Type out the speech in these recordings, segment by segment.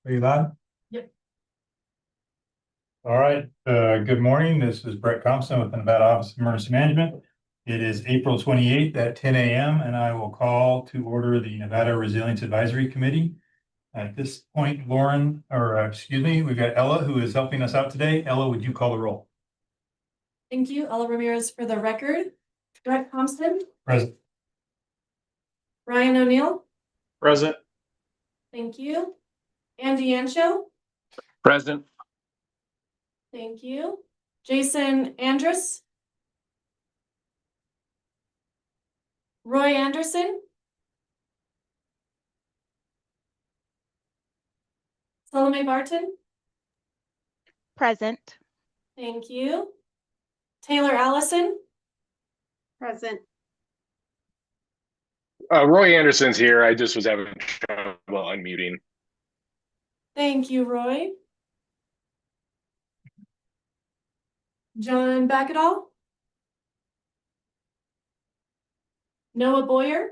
Are you live? Yep. All right, good morning. This is Brett Thompson with the Nevada Office of Emergency Management. It is April 28th at 10 a.m. and I will call to order the Nevada Resilience Advisory Committee. At this point, we've got Ella who is helping us out today. Ella, would you call the roll? Thank you. Ella Ramirez for the record. Brett Thompson, Present. Ryan O'Neill, Present. thank you. Andy Ancho, Present. thank you. Jason Andrus, Roy Anderson, Salome Barton, Present. thank you. Taylor Allison, Present. Roy Anderson's here. I just was having trouble unmuting. thank you, Roy. John Backadall, Noah Boyer,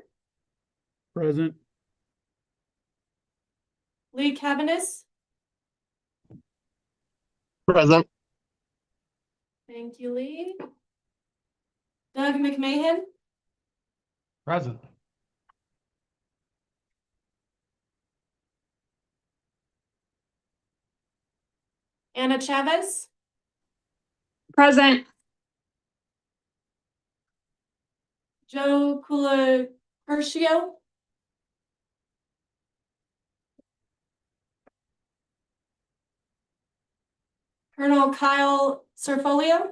Present. Lee Cabanis, Present. thank you, Lee. Doug McMahon, Present. Anna Chavez, Present. Joe Culapercio, Colonel Kyle Serfolio,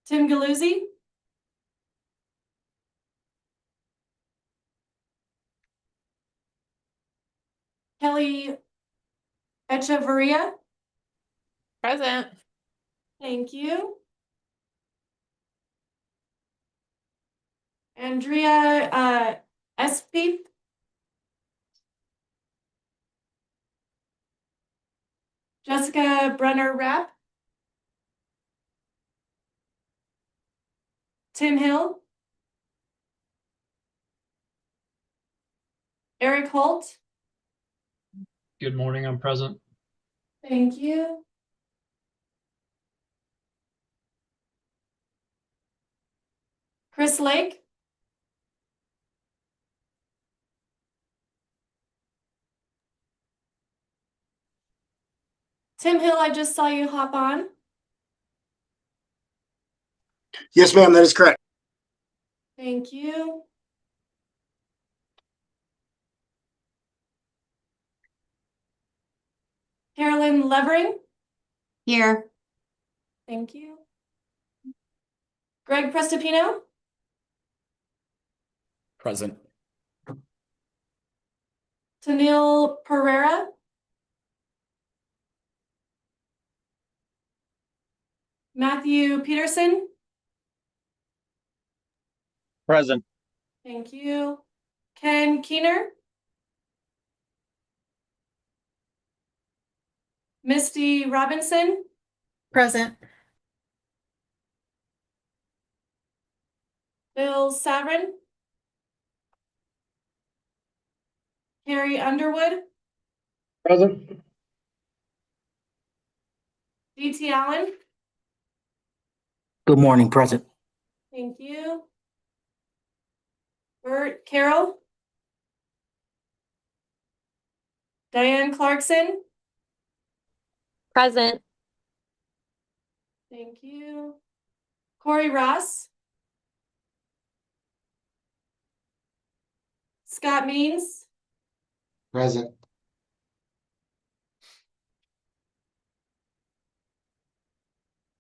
Tim Galuzzi, Kelly Echeverria, Present. thank you. Andrea Espy, Jessica Brenner Rapp, Tim Hill, Eric Holt, Good morning, I'm present. thank you. Chris Lake, Tim Hill, I just saw you hop on. Yes, ma'am, that is correct. Thank you. Carolyn Levering, Here. thank you. Greg Prestopino, Present. Tanil Pereira, Matthew Peterson, Present. thank you. Ken Keener, Misty Robinson, Present. Bill Savrin, Carrie Underwood, Present. DT Allen, Good morning, present. thank you. Bert Carroll, Diane Clarkson, Present. thank you. Corey Ross, Scott Means, Present.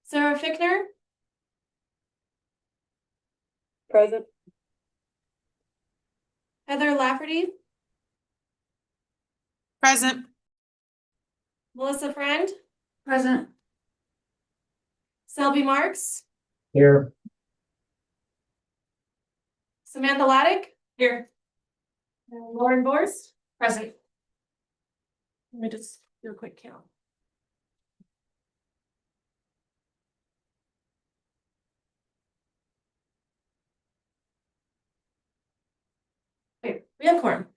Sarah Fickner, Present. Heather Lafferty, Present. Melissa Friend, Present. Selby Marks, Here. Samantha Laddick, here. And Lauren Borst, present. Let me just do a quick count. We have quorum.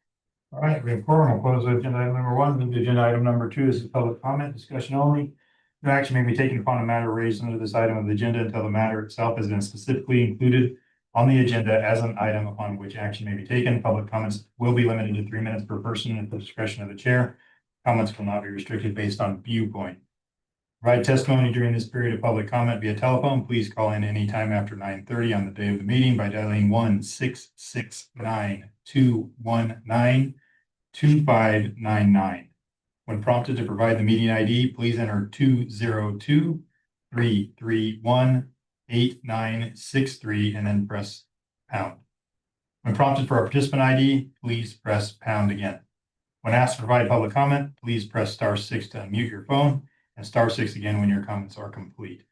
All right, we have quorum. We'll close agenda item number one. Move to agenda item number two. This is public comment, discussion only. No action may be taken upon a matter raised under this item of the agenda until the matter itself has been specifically included on the agenda as an item upon which action may be taken. Public comments will be limited to 3 minutes per person at the discretion of the chair. Comments will not be restricted based on viewpoint. Provide testimony during this period of public comment via telephone. Please call in anytime after 9:30 on the day of the meeting by dialing 1-669-219-2599. When prompted to provide the meeting ID, please enter 202-331-8963 and then press pound. When prompted for a participant ID, please press pound again. When asked to provide public comment, please press *6 to unmute your phone and *6 again when your comments are complete.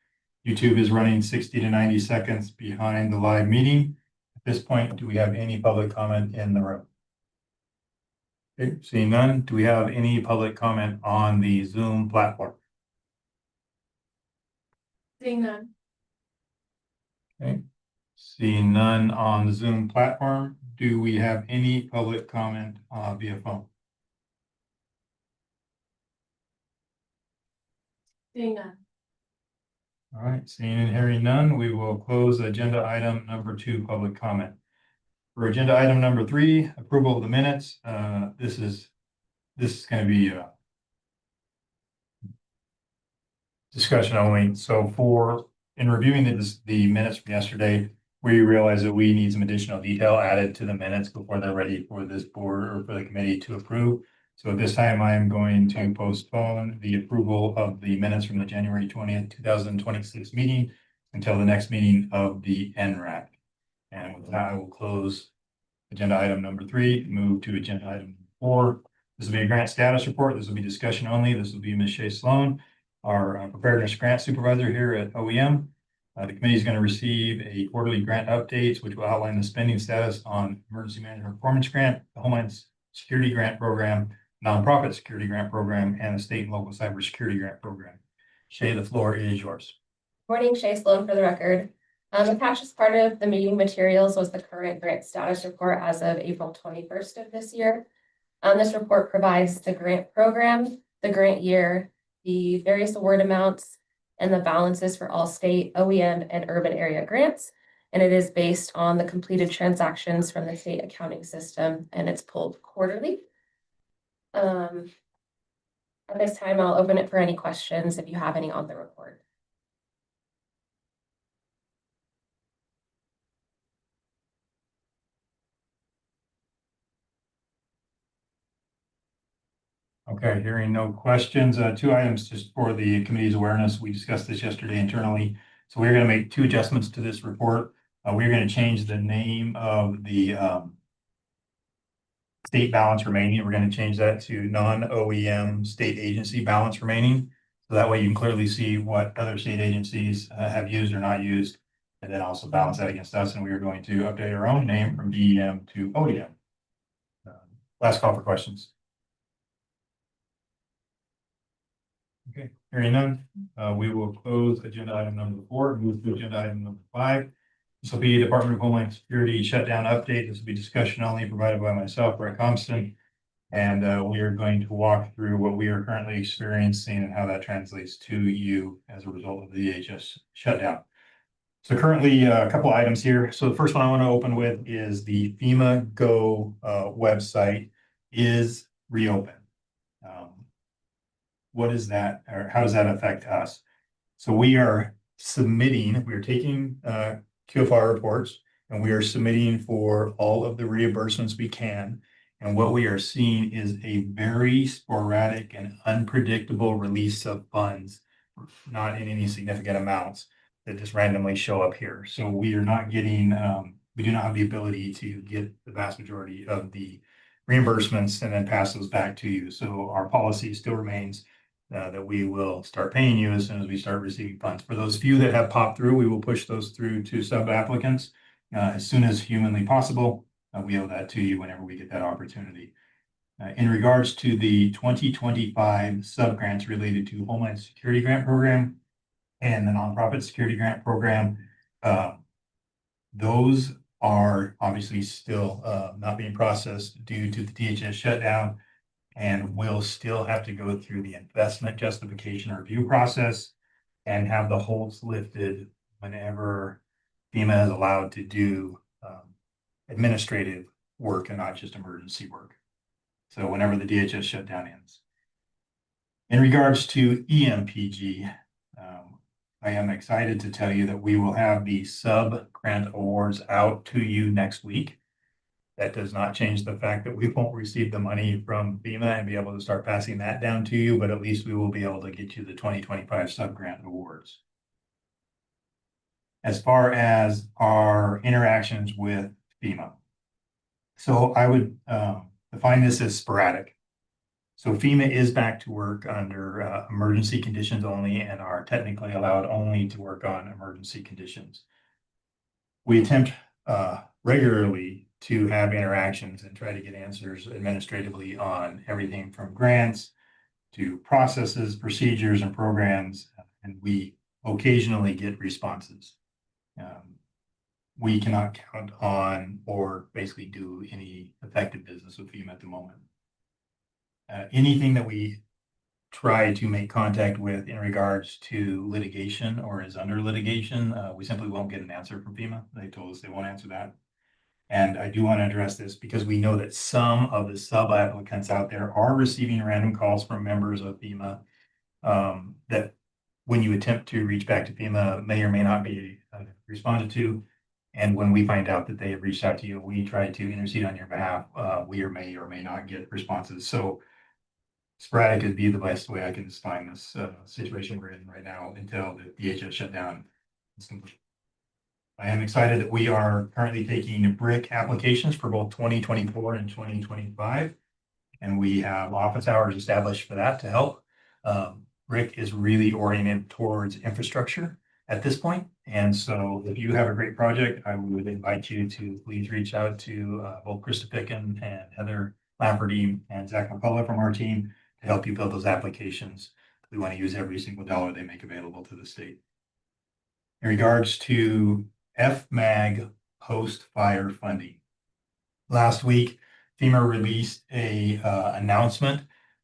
YouTube is running 60 to 90 seconds behind the live meeting. At this point, do we have any public comment in the room? Okay, seeing none, do we have any public comment on the Zoom platform? Seeing none. Okay, seeing none on the Zoom platform, do we have any public comment via phone? Seeing none. All right, seeing and hearing none, we will close agenda item number 2, public comment. For agenda item number 3, approval of the minutes. This is going to be discussion only. So in reviewing the minutes from yesterday, we realized that we need some additional detail added to the minutes before they're ready for this board or for the committee to approve. So at this time, I am going to postpone the approval of the minutes from the January 20th, 2026 meeting until the next meeting of the Nrac. And with that, I will close agenda item number 3, move to agenda item 4. This will be a grant status report. This will be discussion only. This will be Ms. Shay Sloan, our preparedness grant supervisor here at OEM. The committee is going to receive a quarterly grant updates, which will outline the spending status on emergency management performance grant, the Homeland Security Grant Program, nonprofit security grant program, and the state and local cybersecurity grant program. Shay, the floor is yours. Morning, Shay Sloan for the record. Attached as part of the meeting materials was the current grant status report as of April 21st of this year. This report provides the grant program, the grant year, the various award amounts, and the balances for all state, OEM, and urban area grants. And it is based on the completed transactions from the state accounting system, and it's pulled quarterly. At this time, I'll open it for any questions if you have any on the report. Okay, hearing no questions. 2 items just for the committee's awareness. We discussed this yesterday internally. So we're going to make 2 adjustments to this report. We're going to change the name of the state balance remaining. We're going to change that to non-OEM state agency balance remaining. So that way you can clearly see what other state agencies have used or not used, and then also balance that against us. And we are going to update our own name from DEM to OEM. Last call for questions. Okay, hearing none, we will close agenda item number 4, move to agenda item number 5. This will be Department of Homeland Security shutdown update. This will be discussion only provided by myself, Brett Compton. And we are going to walk through what we are currently experiencing and how that translates to you as a result of the DHS shutdown. So currently a couple items here. So the first one I want to open with is the FEMA Go website is reopened. What is that, or how does that affect us? So we are taking QFR reports, and we are submitting for all of the reimbursements we can. And what we are seeing is a very sporadic and unpredictable release of funds, not in any significant amounts, that just randomly show up here. So we are not getting, we do not have the ability to get the vast majority of the reimbursements and then pass those back to you. So our policy still remains that we will start paying you as soon as we start receiving funds. For those few that have popped through, we will push those through to sub-applicants as soon as humanly possible. We owe that to you whenever we get that opportunity. In regards to the 2025 sub-grants related to Homeland Security Grant Program and the Nonprofit Security Grant Program, those are obviously still not being processed due to the DHS shutdown and will still have to go through the investment justification review process and have the holds lifted whenever FEMA is allowed to do administrative work and not just emergency work. So whenever the DHS shutdown ends. In regards to EMPG, I am excited to tell you that we will have the sub-grant awards out to you next week. That does not change the fact that we won't receive the money from FEMA and be able to start passing that down to you, but at least we will be able to get you the 2025 sub-grant awards. As far as our interactions with FEMA. So I would define this as sporadic. So FEMA is back to work under emergency conditions only and are technically allowed only to work on emergency conditions. We attempt regularly to have interactions and try to get answers administratively on everything from grants to processes, procedures, and programs, and we occasionally get responses. We cannot count on or basically do any effective business with FEMA at the moment. Anything that we try to make contact with in regards to litigation or is under litigation, we simply won't get an answer from FEMA. They told us they won't answer that. And I do want to address this because we know that some of the sub applicants out there are receiving random calls from members of FEMA that when you attempt to reach back to FEMA may or may not be responded to. And when we find out that they have reached out to you, we try to intercede on your behalf. We may or may not get responses. So sporadic would be the best way I can define this situation we're in right now until the DHS shutdown is complete. I am excited that we are currently taking BRIC applications for both 2024 and 2025. And we have office hours established for that to help. BRIC is really oriented towards infrastructure at this point. And so if you have a great project, I would invite you to please reach out to both Krista Picken and Heather Lafferty and Zach McCullough from our team to help you build those applications. We want to use every single dollar they make available to the state. In regards to FMAG post-fire funding. Last week, FEMA released a announcement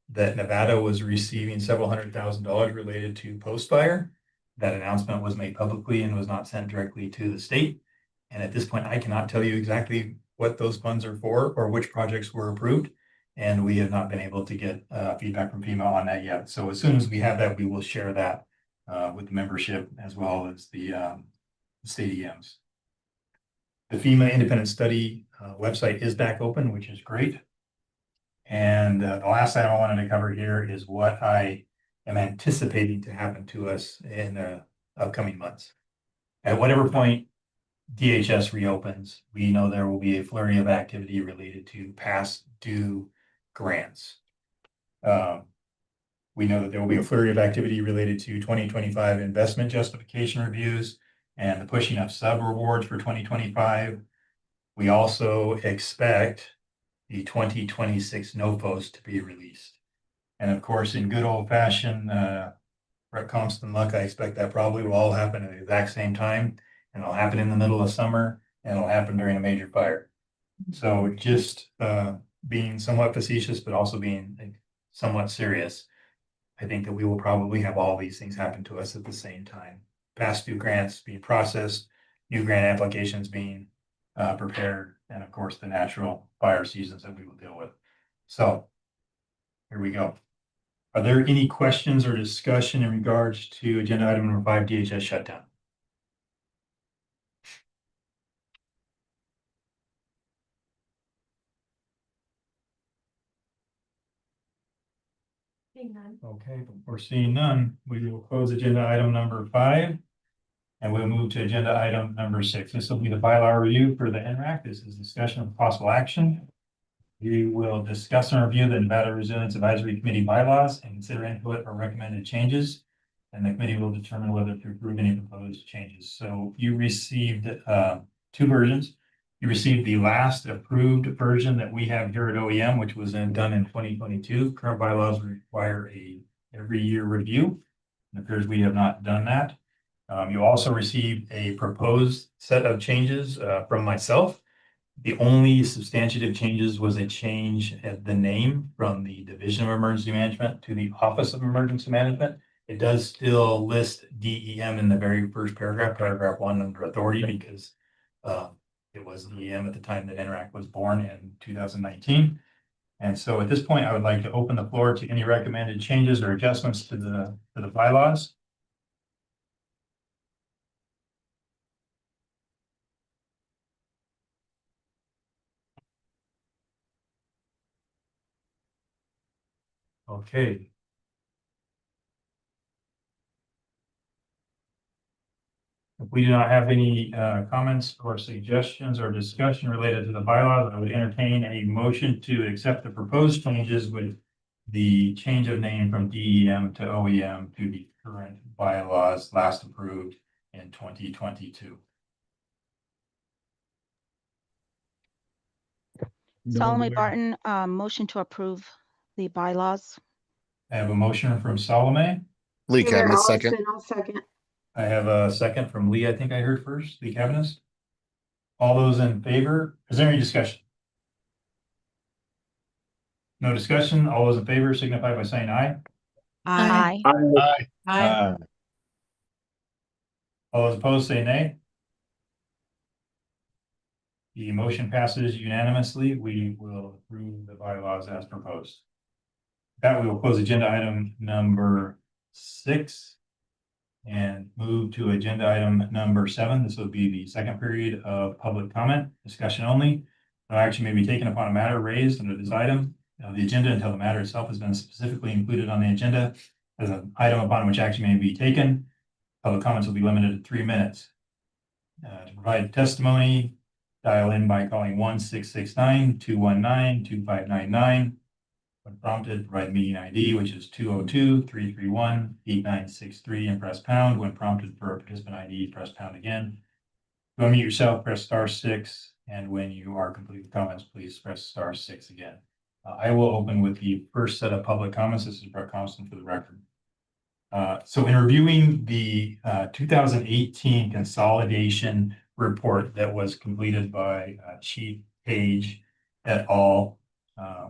that Nevada was receiving several $100,000 related to post-fire. That announcement was made publicly and was not sent directly to the state. And at this point, I cannot tell you exactly what those funds are for or which projects were approved. And we have not been able to get feedback from FEMA on that yet. So as soon as we have that, we will share that with the membership as well as the state EMs. The FEMA independent study website is back open, which is great. And the last item I wanted to cover here is what I am anticipating to happen to us in the upcoming months. At whatever point DHS reopens, we know there will be a flurry of activity related to past due grants. We know that there will be a flurry of activity related to 2025 investment justification reviews and the pushing of sub rewards for 2025. We also expect the 2026 NOFOs to be released. And of course, in good old fashioned Brett Compton luck, I expect that probably will all happen at the exact same time. And it'll happen in the middle of summer and it'll happen during a major fire. So just being somewhat facetious, but also being somewhat serious, I think that we will probably have all these things happen to us at the same time. Past due grants being processed, new grant applications being prepared, and of course the natural fire seasons that we will deal with. So here we go. Are there any questions or discussion in regards to agenda item number 5, DHS shutdown? Seeing none. Okay, but we're seeing none. We will close agenda item number 5 and we'll move to agenda item number 6. This will be the bylaw review for the Nrac. This is discussion of possible action. We will discuss and review the Nevada Resilience Advisory Committee bylaws and consider input or recommended changes. And the committee will determine whether to approve any proposed changes. So you received 2 versions. You received the last approved version that we have here at OEM, which was done in 2022. Current bylaws require a every year review. It appears we have not done that. You also received a proposed set of changes from myself. The only substantive changes was a change at the name from the Division of Emergency Management to the Office of Emergency Management. It does still list DEM in the very first paragraph 1 under authority, because it was DEM at the time that Nrac was born in 2019. And so at this point, I would like to open the floor to any recommended changes or adjustments to the bylaws. Okay. If we do not have any comments or suggestions or discussion related to the bylaws, I would entertain a motion to accept the proposed changes with the change of name from DEM to OEM to the current bylaws last approved in 2022. Salome Barton, motion to approve the bylaws. I have a motion from Salome. Lee Taylor Cabinet, second. Allison, I'll second. I have a second from Lee. I think I heard first, Lee Cabinet. All those in favor? Is there any discussion? No discussion. All those in favor signify by saying aye. Aye. Aye. All those opposed say nay. The motion passes unanimously. We will approve the bylaws as proposed. That we will close agenda item number 6 and move to agenda item number 7. This will be the second period of public comment, discussion only. No action may be taken upon a matter raised under this item of the agenda until the matter itself has been specifically included on the agenda as an item upon which action may be taken. Public comments will be limited to 3 minutes. To provide testimony, dial in by calling 1-669-219-2599. When prompted, provide meeting ID, which is 202-331-8963, and press pound. When prompted for a participant ID, press pound again. To unmute yourself, press *6, and when you are complete with comments, please press *6 again. I will open with the first set of public comments. This is Brett Thompson for the record. So in reviewing the 2018 consolidation report that was completed by Chief Page et al.,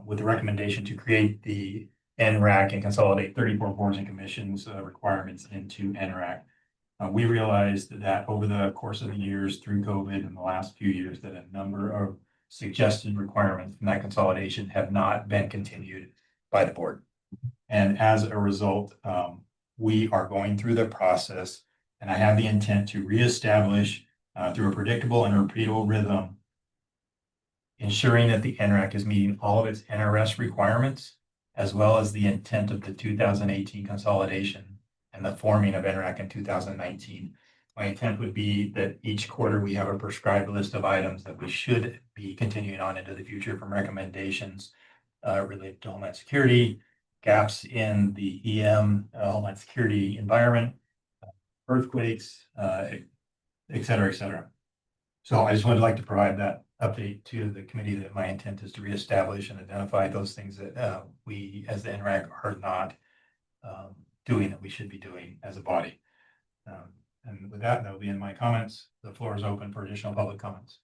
with the recommendation to create the Nrac and consolidate 34 boards and commissions requirements into Nrac. We realized that over the course of the years through COVID and the last few years that a number of suggested requirements from that consolidation have not been continued by the board. And as a result, we are going through the process, and I have the intent to reestablish through a predictable and repeatable rhythm, ensuring that the Nrac is meeting all of its NRS requirements, as well as the intent of the 2018 consolidation and the forming of Nrac in 2019. My intent would be that each quarter we have a prescribed list of items that we should be continuing on into the future from recommendations related to Homeland Security, gaps in the EM Homeland Security environment, earthquakes, et cetera, et cetera. So I just would like to provide that update to the committee that my intent is to reestablish and identify those things that we as the Nrac are not doing that we should be doing as a body. And with that, will be in my comments. The floor is open for additional public comments.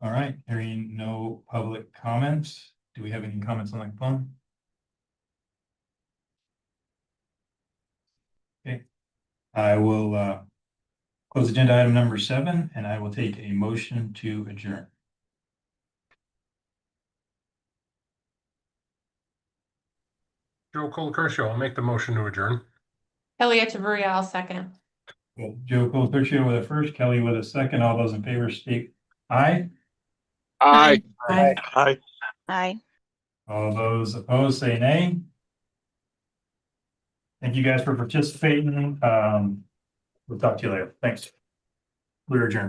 All right, hearing no public comments. Do we have any comments on the phone? Okay, I will close agenda item number 7, and I will take a motion to adjourn. Joe Colacurcio, I'll make the motion to adjourn. Kelly Echeverria, I'll second. Well, Joe Colacurcio with a first, Kelly with a second. All those in favor state aye. Aye. Aye. Aye. All those opposed say nay. Thank you guys for participating. We'll talk to you later. Thanks. We're adjourned.